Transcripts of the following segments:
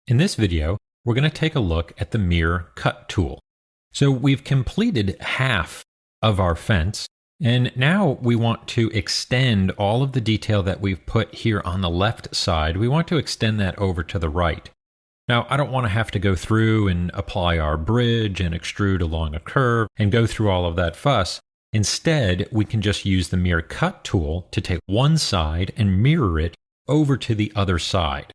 In this video, we're going to take a look at the Mirror Cut tool. So we've completed half of our fence, and now we want to extend all of the detail that we've put here on the left side. We want to extend that over to the right. Now, I don't want to have to go through and apply our bridge and extrude along a curve and go through all of that fuss. Instead, we can just use the Mirror Cut tool to take one side and mirror it over to the other side.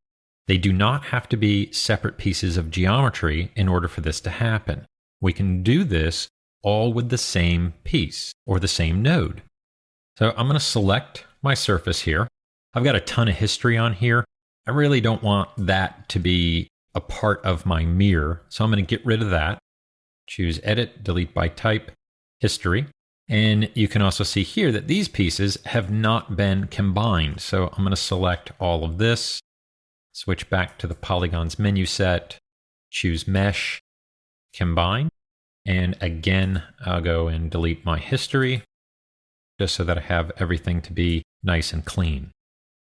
They do not have to be separate pieces of geometry in order for this to happen. We can do this all with the same piece or the same node. So I'm going to select my surface here. I've got a ton of history on here. I really don't want that to be a part of my mirror, so I'm going to get rid of that. Choose Edit, Delete by Type, History. And you can also see here that these pieces have not been combined. So I'm going to select all of this. Switch back to the Polygons menu set, choose Mesh, Combine, and again, I'll go and delete my history, just so that I have everything to be nice and clean.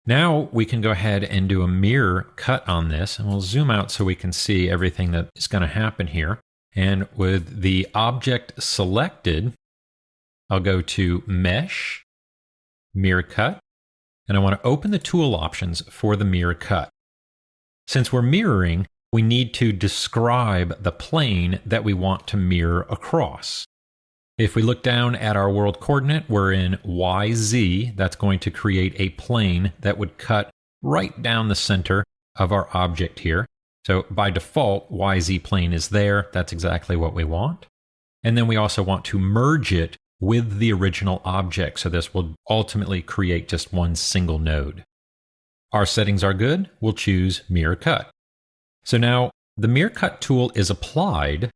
Now we can go ahead and do a mirror cut on this, and we'll zoom out so we can see everything that is going to happen here. And with the object selected, I'll go to Mesh, Mirror Cut, and I want to open the tool options for the mirror cut. Since we're mirroring, we need to describe the plane that we want to mirror across. If we look down at our world coordinate, we're in YZ. That's going to create a plane that would cut right down the center of our object here. So by default, YZ plane is there. That's exactly what we want. And then we also want to merge it with the original object. So this will ultimately create just one single node. Our settings are good. We'll choose Mirror Cut. So now the Mirror Cut tool is applied,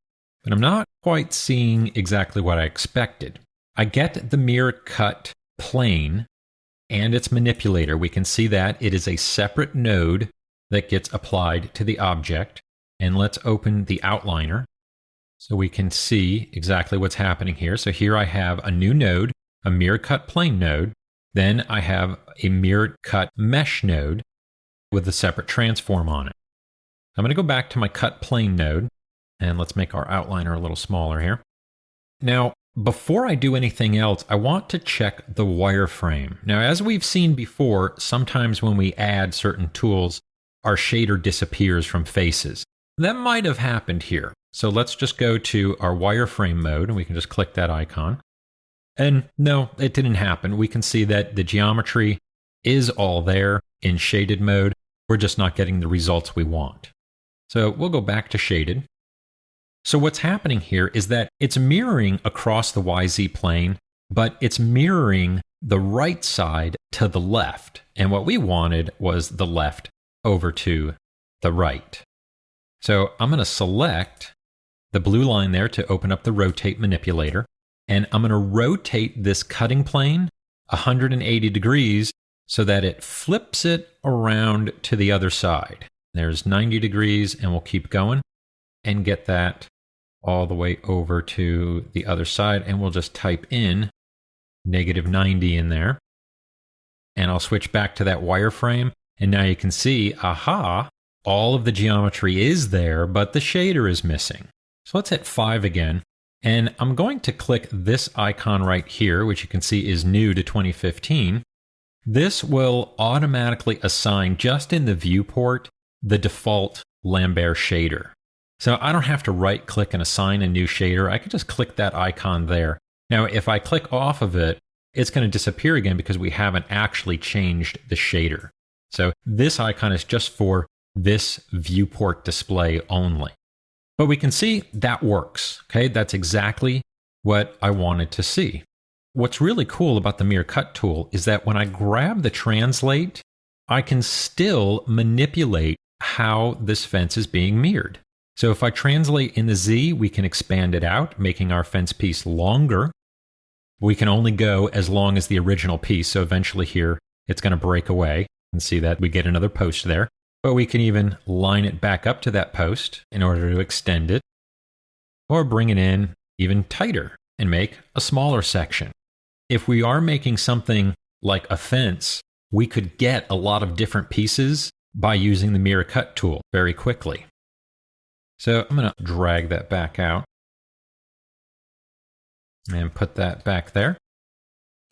but I'm not quite seeing exactly what I expected. I get the Mirror Cut plane and its manipulator. We can see that it is a separate node that gets applied to the object. And let's open the outliner so we can see exactly what's happening here. So here I have a new node, a Mirror Cut plane node. Then I have a Mirror Cut mesh node with a separate transform on it. I'm going to go back to my cut plane node, and let's make our outliner a little smaller here. Now, before I do anything else, I want to check the wireframe. Now, as we've seen before, sometimes when we add certain tools, our shader disappears from faces. That might have happened here. So let's just go to our wireframe mode, and we can just click that icon. And no, it didn't happen. We can see that the geometry is all there in shaded mode. We're just not getting the results we want. So we'll go back to shaded. So what's happening here is that it's mirroring across the YZ plane, but it's mirroring the right side to the left. And what we wanted was the left over to the right. So I'm going to select the blue line there to open up the rotate manipulator. And I'm going to rotate this cutting plane 180 degrees so that it flips it around to the other side. There's 90 degrees, and we'll keep going and get that all the way over to the other side. And we'll just type in -90 in there. And I'll switch back to that wireframe. And now you can see, aha, all of the geometry is there, but the shader is missing. So let's hit 5 again. And I'm going to click this icon right here, which you can see is new to 2015. This will automatically assign, just in the viewport, the default Lambert shader. So I don't have to right click and assign a new shader. I can just click that icon there. Now, if I click off of it, it's going to disappear again because we haven't actually changed the shader. So this icon is just for this viewport display only. But we can see that works. Okay, that's exactly what I wanted to see. What's really cool about the Mirror Cut tool is that when I grab the translate, I can still manipulate how this fence is being mirrored. So if I translate in the Z, we can expand it out, making our fence piece longer. We can only go as long as the original piece, so eventually here it's going to break away. And see that we get another post there. But we can even line it back up to that post in order to extend it, or bring it in even tighter and make a smaller section. If we are making something like a fence, we could get a lot of different pieces by using the Mirror Cut tool very quickly. So I'm going to drag that back out and put that back there.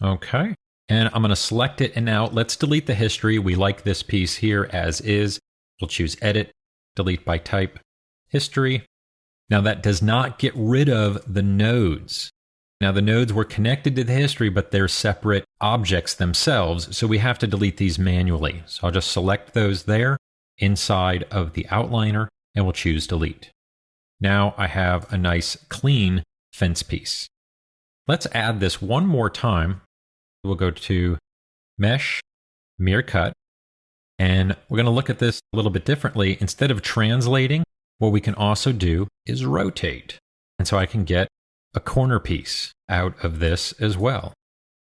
Okay. And I'm going to select it. And now let's delete the history. We like this piece here as is. We'll choose Edit, Delete by Type, History. Now that does not get rid of the nodes. Now the nodes were connected to the history, but they're separate objects themselves. So we have to delete these manually. So I'll just select those there inside of the outliner and we'll choose Delete. Now I have a nice clean fence piece. Let's add this one more time. We'll go to Mesh, Mirror Cut, and we're going to look at this a little bit differently. Instead of translating, what we can also do is rotate. And so I can get a corner piece out of this as well.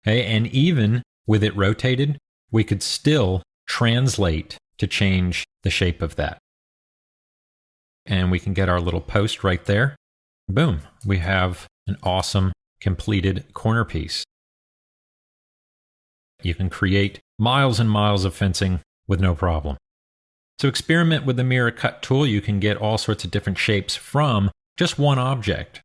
Okay, and even with it rotated, we could still translate to change the shape of that. And we can get our little post right there. Boom, we have an awesome completed corner piece. You can create miles and miles of fencing with no problem. So experiment with the Mirror Cut tool. You can get all sorts of different shapes from just one object.